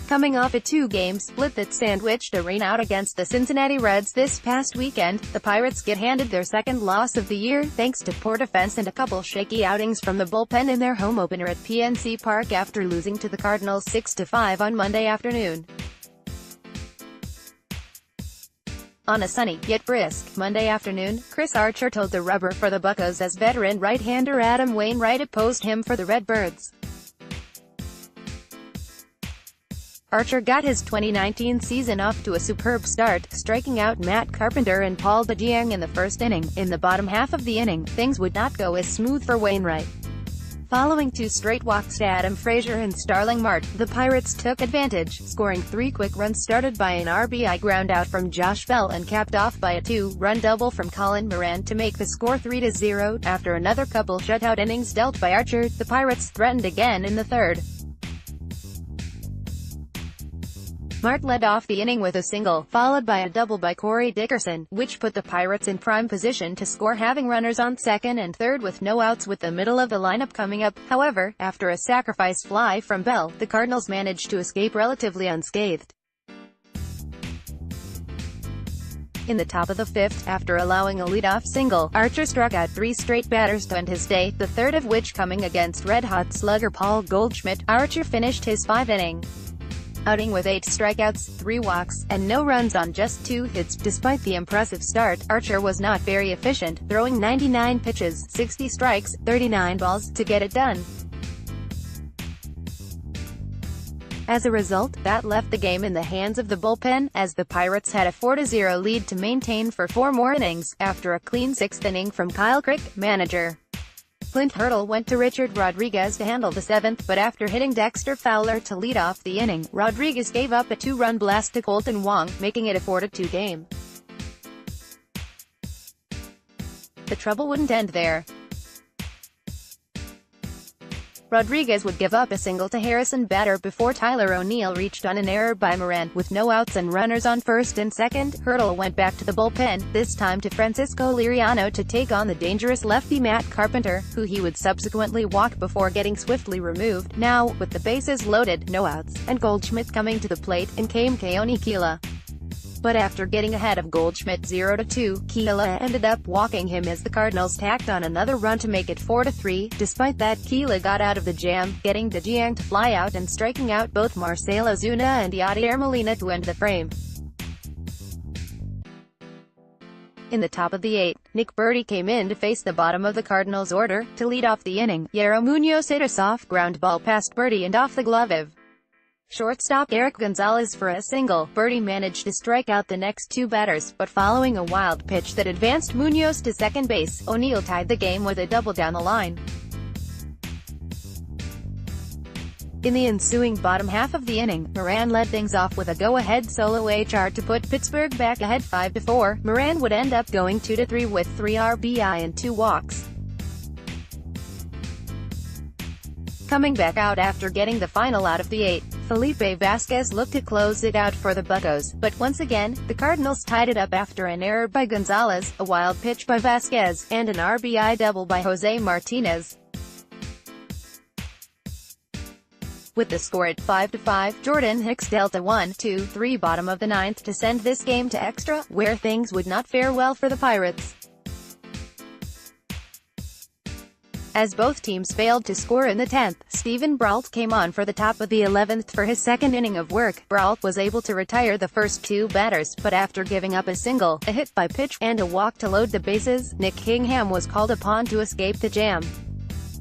Coming off a two-game split that sandwiched a rainout against the Cincinnati Reds this past weekend, the Pirates get handed their second loss of the year, thanks to poor defense and a couple shaky outings from the bullpen in their home opener at PNC Park after losing to the Cardinals 6-5 on Monday afternoon. On a sunny, yet brisk, Monday afternoon, Chris Archer told the rubber for the Buccos as veteran right-hander Adam Wainwright opposed him for the Redbirds. Archer got his 2019 season off to a superb start, striking out Matt Carpenter and Paul DeJong in the first inning. In the bottom half of the inning, things would not go as smooth for Wainwright. Following two straight walks to Adam Frazier and Starling Marte, the Pirates took advantage, scoring three quick runs started by an RBI groundout from Josh Bell and capped off by a two-run double from Colin Moran to make the score 3-0. After another couple shutout innings dealt by Archer, the Pirates threatened again in the third. Marte led off the inning with a single, followed by a double by Corey Dickerson, which put the Pirates in prime position to score, having runners on second and third with no outs with the middle of the lineup coming up. However, after a sacrifice fly from Bell, the Cardinals managed to escape relatively unscathed. In the top of the fifth, after allowing a leadoff single, Archer struck out three straight batters to end his day, the third of which coming against red-hot slugger Paul Goldschmidt. Archer finished his five-inning outing with 8 strikeouts, 3 walks, and no runs on just 2 hits. Despite the impressive start, Archer was not very efficient, throwing 99 pitches, 60 strikes, 39 balls, to get it done. As a result, that left the game in the hands of the bullpen, as the Pirates had a 4-0 lead to maintain for 4 more innings. After a clean 6th inning from Kyle Crick, manager Clint Hurdle went to Richard Rodriguez to handle the 7th, but after hitting Dexter Fowler to lead off the inning, Rodriguez gave up a 2-run blast to Colton Wong, making it a 4-2 game. The trouble wouldn't end there. Rodriguez would give up a single to Harrison Bader before Tyler O'Neill reached on an error by Moran. With no outs and runners on first and second, Hurdle went back to the bullpen, this time to Francisco Liriano to take on the dangerous lefty Matt Carpenter, who he would subsequently walk before getting swiftly removed. Now, with the bases loaded, no outs, and Goldschmidt coming to the plate, in came Keone Kela. But after getting ahead of Goldschmidt 0-2, Kela ended up walking him as the Cardinals tacked on another run to make it 4-3. Despite that, Kela got out of the jam, getting DeJong to fly out and striking out both Marcell Ozuna and Yadier Molina to end the frame. In the top of the 8th, Nick Burdi came in to face the bottom of the Cardinals order. To lead off the inning, Yero Munoz hit a soft ground ball past Burdi and off the glove of shortstop Eric Gonzalez for a single. Burdi managed to strike out the next 2 batters, but following a wild pitch that advanced Munoz to second base, O'Neill tied the game with a double down the line. In the ensuing bottom half of the inning, Moran led things off with a go-ahead solo HR to put Pittsburgh back ahead 5-4. Moran would end up going 2-3 with 3 RBI and 2 walks. Coming back out after getting the final out of the 8th, Felipe Vasquez looked to close it out for the Buccos, but once again, the Cardinals tied it up after an error by Gonzalez, a wild pitch by Vasquez, and an RBI double by Jose Martinez. With the score at 5-5, Jordan Hicks dealt a 1-2-3 bottom of the 9th to send this game to extra, where things would not fare well for the Pirates, as both teams failed to score in the 10th. Steven Brault came on for the top of the 11th for his second inning of work. Brault was able to retire the first 2 batters, but after giving up a single, a hit by pitch, and a walk to load the bases, Nick Kingham was called upon to escape the jam.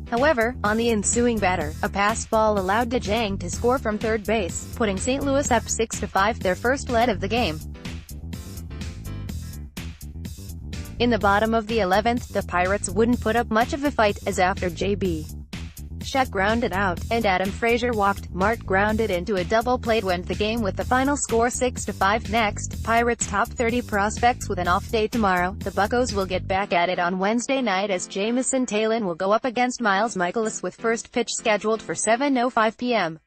However, on the ensuing batter, a pass ball allowed DeJong to score from third base, putting St. Louis up 6-5, their first lead of the game. In the bottom of the 11th, the Pirates wouldn't put up much of a fight, as after J.B. Shutt grounded out, and Adam Frazier walked, Marte grounded into a double play to end the game with the final score 6-5. Next, Pirates' top 30 prospects with an off day tomorrow. The Buccos will get back at it on Wednesday night as Jamison Talon will go up against Miles Michaelis with first pitch scheduled for 7:05 p.m.